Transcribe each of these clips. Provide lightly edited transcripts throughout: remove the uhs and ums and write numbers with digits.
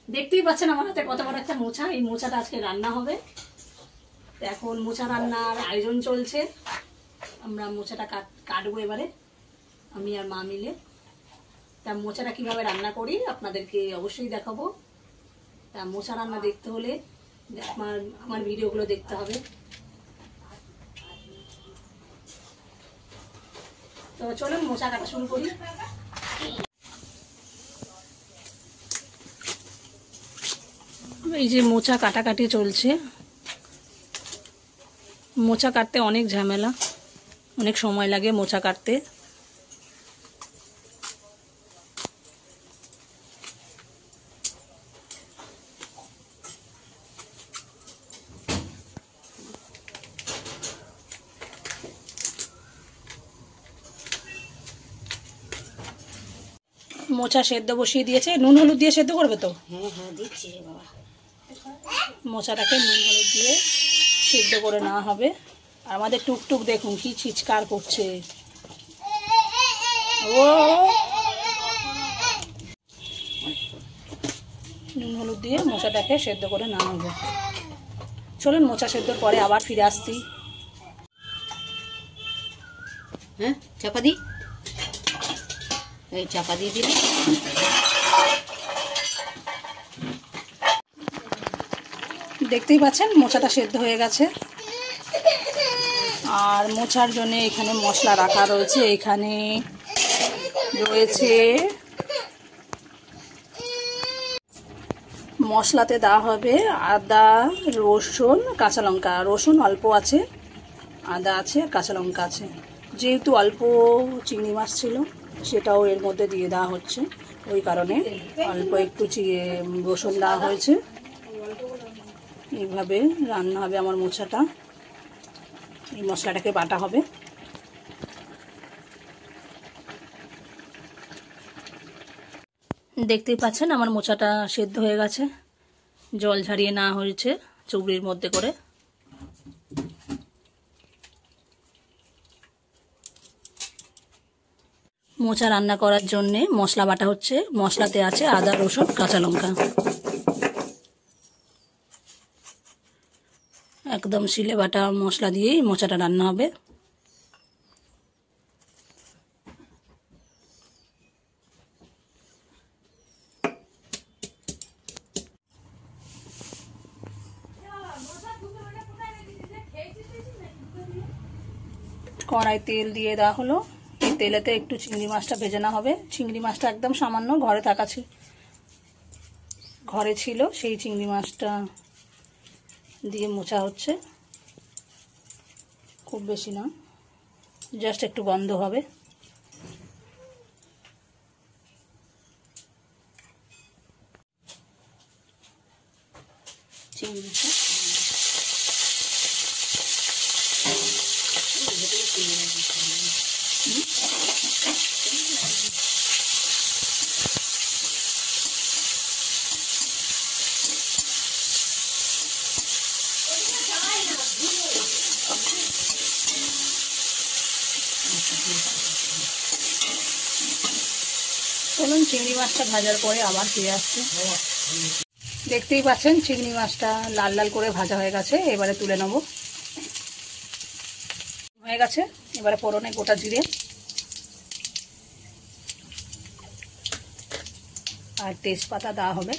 দেখতেই পাচ্ছেন আমার হাতে কত বড় একটা মোচা। এই মোচাটা আজকে রান্না হবে। তো এখন মোচা রান্নার আয়োজন চলছে। আমরা মোচাটা কাটবো এবারে, আমি আর মা মিলে। তা মোচাটা কিভাবে রান্না করি আপনাদেরকে অবশ্যই দেখাবো। তা মোচা রান্না দেখতে হলে আমার ভিডিওগুলো দেখতে হবে। তো চলুন মোচা কাটা শুরু করি। এই যে মোচা কাটাকাটি চলছে। মোচা কাটতে অনেক ঝামেলা, অনেক সময় লাগে মোচা কাটতে। মোচা সেদ্ধ বসিয়ে দিয়েছে, নুন হলুদ দিয়ে সেদ্ধ করবে তো? হ্যাঁ হ্যাঁ দিচ্ছি বাবা। মোচাটাকে নুন হলুদ দিয়ে সেদ্ধ করে নেওয়া হবে। আর আমাদের টুকটুক দেখুন কি চিৎকার করছে। ও নুন হলুদ দিয়ে মোচাটাকে সেদ্ধ করে নেওয়া হবে। চলুন মোচা সেদ্ধর পরে আবার ফিরে আসছি। হ্যাঁ চাপা দি, এই চাপা দিয়ে দিবি। দেখতেই পাচ্ছেন মোচাটা সেদ্ধ হয়ে গেছে। আর মোচার জন্য এখানে মশলা রাখা রয়েছে। এখানে রয়েছে মশলাতে দেওয়া হবে আদা, রসুন, কাঁচা লঙ্কা। রসুন অল্প আছে, আদা আছে, কাঁচা লঙ্কা আছে। যেহেতু অল্প চিংড়ি মাছ ছিল সেটাও এর মধ্যে দিয়ে দেওয়া হচ্ছে, ওই কারণে অল্প একটু রসুন দেওয়া হয়েছে। এইভাবে রান্না হবে আমার মোচাটা। এই মশলাটাকে বাটা হবে। দেখতেই পাচ্ছেন আমার মোচাটা সেদ্ধ হয়ে গেছে। জল ঝারিয়ে নেওয়া হয়েছে চুবড়ির মধ্যে করে। মোচা রান্না করার জন্যে মশলা বাটা হচ্ছে। মশলাতে আছে আদা, রসুন, কাঁচা লঙ্কা। একদম শিলে বাটা মশলা দিয়েই মোচাটা রান্না হবে। কড়াই তেল দিয়ে দেওয়া হলো। এই তেলেতে একটু চিংড়ি মাছটা ভেজে নেওয়া হবে। চিংড়ি মাছটা একদম সামান্য ঘরে ছিল, সেই চিংড়ি মাছটা দিয়ে মোচা হচ্ছে। খুব বেশি না, জাস্ট একটু গন্ধ হবে। চিংড়ি মাছটা চলুন চিংড়ি মাছটা ভাজার পরে আবার ফিরে আসছে। দেখতেই পাচ্ছেন চিংড়ি মাছটা লাল লাল করে ভাজা হয়ে গেছে। এবারে তুলে নেব। হয়ে গেছে। এবারে ফোড়নে গোটা জিরে আর তেজপাতা দেওয়া হবে।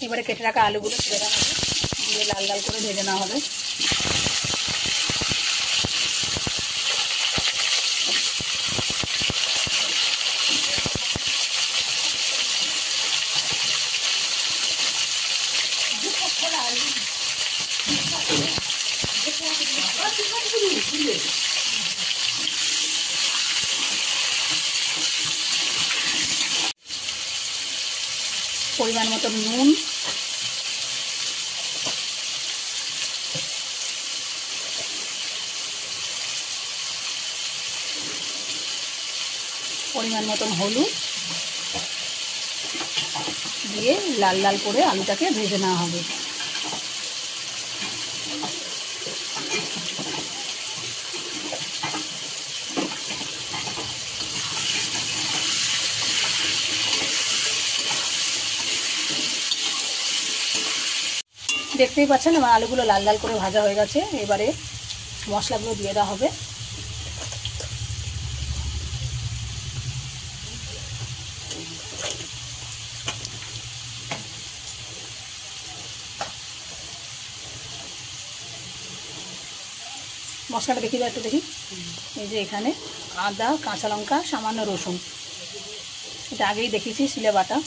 এবারে কেটে রাখা আলুগুলো ছেড়ে দেওয়া হবে, দিয়ে লাল লাল করে ভেজে নেওয়া হবে। পরিমাণ মতো নুন, পরিমাণ মতন হলুদ, দিয়ে লাল লাল করে আলুটাকে ভেজে নেওয়া হবে। দেখতেই পাচ্ছেন আমার আলুগুলো লাল লাল করে ভাজা হয়ে গেছে। এবারে মশলাগুলো দিয়ে দেওয়া হবে। মশলাটা দেখি একটু দেখি। এই যে এখানে আদা, কাঁচা লঙ্কা, সামান্য রসুন, এটা আগেই দেখিয়েছি শিলে বাটা,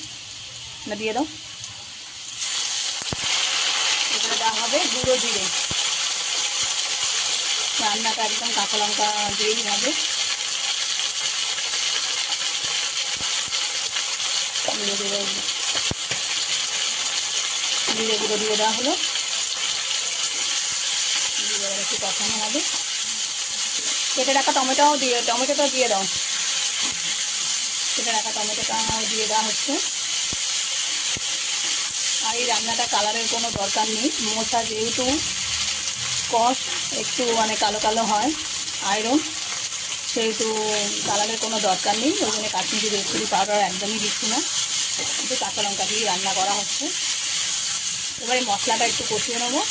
এটা দিয়ে দাও। এখানে দেওয়া হবে গুঁড়ো জিরে, রান্নাটা একদম কাঁচা লঙ্কা দিয়েই হবে। জিরে গুঁড়ো দিয়ে দেওয়া হলো। একটু কষানো হবে। কেটে রাখা টমেটোটাও দিয়ে দাও। কেটে রাখা টমেটোটাও দিয়ে দেওয়া হচ্ছে। আর এই রান্নাটা কালারের কোনো দরকার নেই। মোচা যেহেতু কষ একটু মানে কালো কালো হয়, আয়রন, সেহেতু কালারের কোনো দরকার নেই। ওই জন্য কাশ্মীরি রেড চিলি পাউডার একদমই দিচ্ছি না, কিন্তু কাঁচা লঙ্কা দিয়ে রান্না করা হচ্ছে। এবারে মশলাটা একটু কষিয়ে নেবো।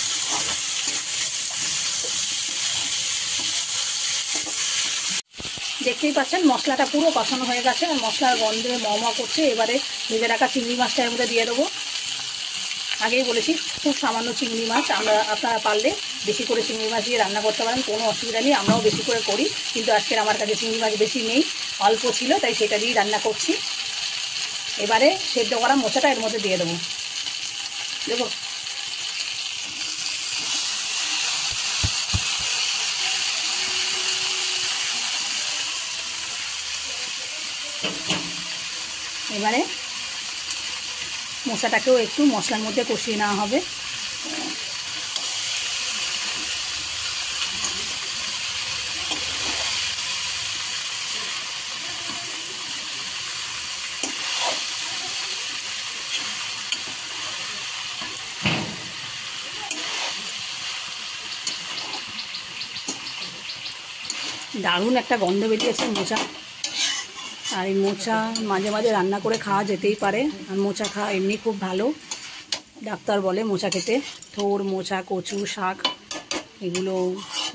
দেখতেই পাচ্ছেন মশলাটা পুরো কষানো হয়ে গেছে আর মশলার গন্ধে মমা করছে। এবারে ভেজে রাখা চিংড়ি মাছটা এর মধ্যে দিয়ে দেবো। আগেই বলেছি খুব সামান্য চিংড়ি মাছ, আপনারা পারলে বেশি করে চিংড়ি মাছ দিয়ে রান্না করতে পারেন, কোনো অসুবিধা নেই। আমরাও বেশি করে করি, কিন্তু আজকের আমার কাছে চিংড়ি মাছ বেশি নেই, অল্প ছিল, তাই সেটা দিয়েই রান্না করছি। এবারে সেদ্ধ করা মোচাটা এর মধ্যে দিয়ে দেবো। দেখো এবারে মশলাটাকেও একটু মশলার মধ্যে কষিয়ে নেওয়া হবে। দারুণ একটা গন্ধ বেরিয়েছে মোচা। আর এই মোচা মাঝে মাঝে রান্না করে খাওয়া যেতেই পারে। আর মোচা খাওয়া এমনি খুব ভালো, ডাক্তার বলে মোচা খেতে। থোড়, মোচা, কচু শাক এগুলো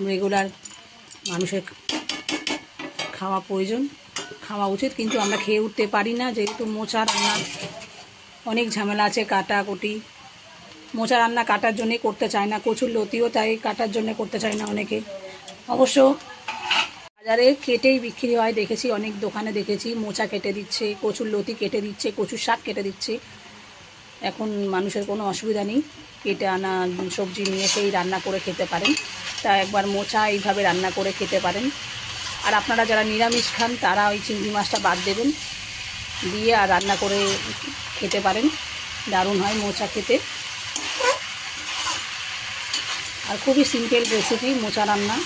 রেগুলার মানুষের খাওয়া প্রয়োজন, খাওয়া উচিত, কিন্তু আমরা খেয়ে উঠতে পারি না, যেহেতু মোচা রান্নার অনেক ঝামেলা আছে, কাটাকুটি। মোচা রান্না কাটার জন্যে করতে চায় না, কচুর লতিও তাই কাটার জন্য করতে চায় না অনেকে। অবশ্য বাজারে কেটেই বিক্রি হয়, দেখেছি অনেক দোকানে দেখেছি মোচা কেটে দিচ্ছে, কচুর লতি কেটে দিচ্ছে, কচুর শাক কেটে দিচ্ছে। এখন মানুষের কোনো অসুবিধা নেই, কেটে আনা সবজি নিয়ে সেই রান্না করে খেতে পারেন। তা একবার মোচা এইভাবে রান্না করে খেতে পারেন। আর আপনারা যারা নিরামিষ খান তারা ওই চিংড়ি মাছটা বাদ দেবেন, দিয়ে আর রান্না করে খেতে পারেন, দারুণ হয় মোচা খেতে। আর খুবই সিম্পল রেসিপি মোচা রান্না,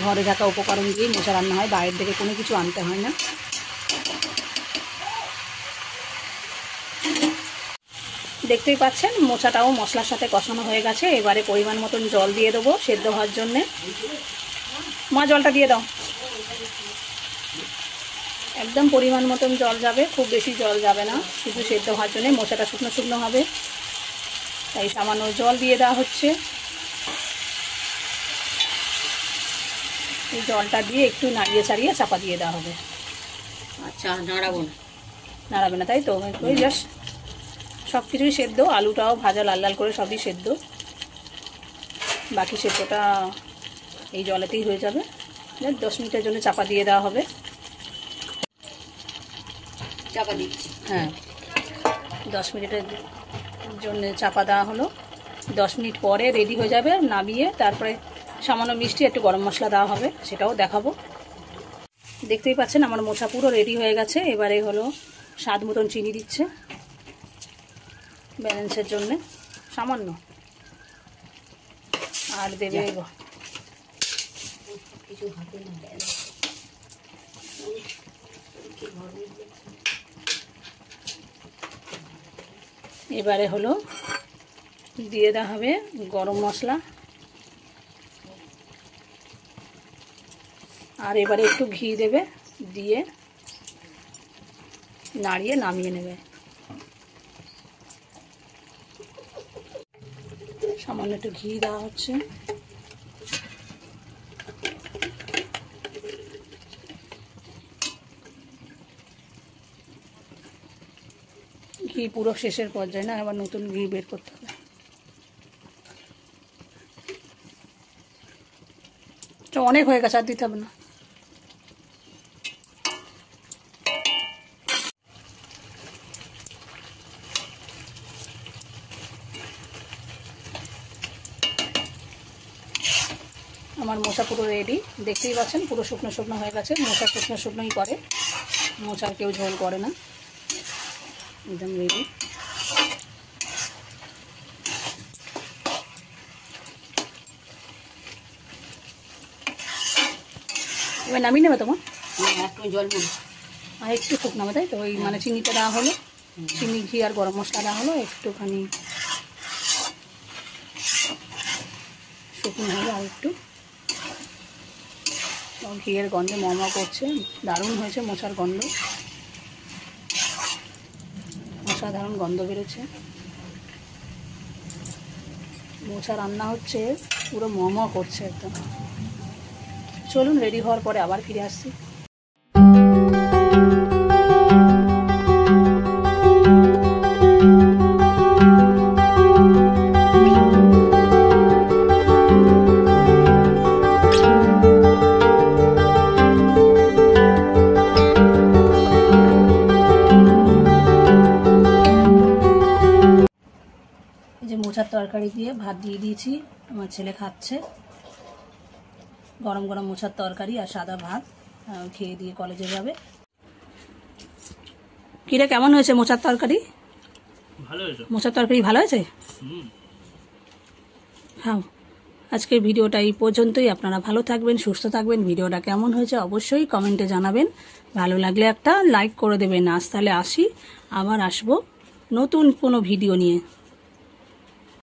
ঘরে থাকা উপকরণ দিয়েই মোচা রান্না হয়, বাইরের থেকে কোনো কিছু আনতে হয় না। দেখতেই পাচ্ছেন মোচাটাও মশলার সাথে কষানো হয়ে গেছে। এবারে পরিমাণ মতন জল দিয়ে দেবো সেদ্ধ হওয়ার জন্যে। মা জলটা দিয়ে দাও। একদম পরিমাণ মতন জল যাবে, খুব বেশি জল যাবে না, শুধু সেদ্ধ হওয়ার জন্যে। মোচাটা শুকনো শুকনো হবে, তাই সামান্য জল দিয়ে দেওয়া হচ্ছে। এই জলটা দিয়ে একটু নাড়িয়ে চাড়িয়ে চাপা দিয়ে দেওয়া হবে। আচ্ছা, নাড়াবো না? নাড়াবে না, তাই তো? ওই জাস্ট সব কিছুই সেদ্ধ, আলুটাও ভাজা লাল লাল করে সবই সেদ্ধ, বাকি সেদ্ধটা এই জলেতেই হয়ে যাবে। 10 মিনিটের জন্য চাপা দিয়ে দেওয়া হবে। চাপা দিচ্ছি। হ্যাঁ, 10 মিনিটের জন্য চাপা দেওয়া হলো। 10 মিনিট পরে রেডি হয়ে যাবে, নামিয়ে তারপরে সামান্য মিষ্টি একটু গরম মশলা দেওয়া হবে, সেটাও দেখাবো। দেখতেই পাচ্ছেন আমার মোচা পুরো রেডি হয়ে গেছে। এবারে হলো স্বাদ মতন চিনি দিচ্ছে, ব্যালেন্সের জন্যে সামান্য, আর দেবে কিছু হাতে না এবারে হলো দিয়ে দেওয়া হবে গরম মশলা, আর এবারে একটু ঘি দেবে, দিয়ে নাড়িয়ে নামিয়ে নেবে। সামান্য একটু ঘি দেওয়া হচ্ছে। ঘি পুরো শেষের পর্যায়ে না, আবার নতুন ঘি বের করতে হবে। অনেক হয়ে গেছে, আর দিতে হবে না। আমার মোচা পুরো রেডি, দেখতেই পাচ্ছেন পুরো শুকনো শুকনো হয়ে গেছে। মোচা শুকনো শুকনোই করে, মোচার কেউ ঝোল করে না, একদম রেডি। এবার নামিয়ে নেবে তোমার? একটু জল পড়ি, আর একটু শুকনো হবে, তাই তো? ওই মানে চিনিটা দেওয়া হলো, চিনি, ঘি আর গরম মশলা দেওয়া হলো, একটুখানি শুকনো হবে আর একটু। ঘিয়ের গন্ধে মমা করছে, দারুণ হয়েছে মোচার গন্ধ, অসাধারণ গন্ধ বেরোচ্ছে। মোচা রান্না হচ্ছে, পুরো মমা করছে একদম। চলুন রেডি হওয়ার পরে আবার ফিরে আসছি। মোচার তরকারি দিয়ে ভাত দিয়ে দিয়েছি, আমার ছেলে খাচ্ছে। গরম গরম মোচার তরকারি আর সাদা ভাত, খেয়ে দিয়ে কলেজে যাবে। কিরে, কেমন হয়েছে মোচার তরকারি? ভালো হয়েছে। মোচার তরকারি ভালো হয়েছে? খাও। আজকের ভিডিওটা এই পর্যন্তই। আপনারা ভালো থাকবেন, সুস্থ থাকবেন। ভিডিওটা কেমন হয়েছে অবশ্যই কমেন্টে জানাবেন। ভালো লাগলে একটা লাইক করে দেবেন। আজ তাহলে আসি, আবার আসবো নতুন কোনো ভিডিও নিয়ে।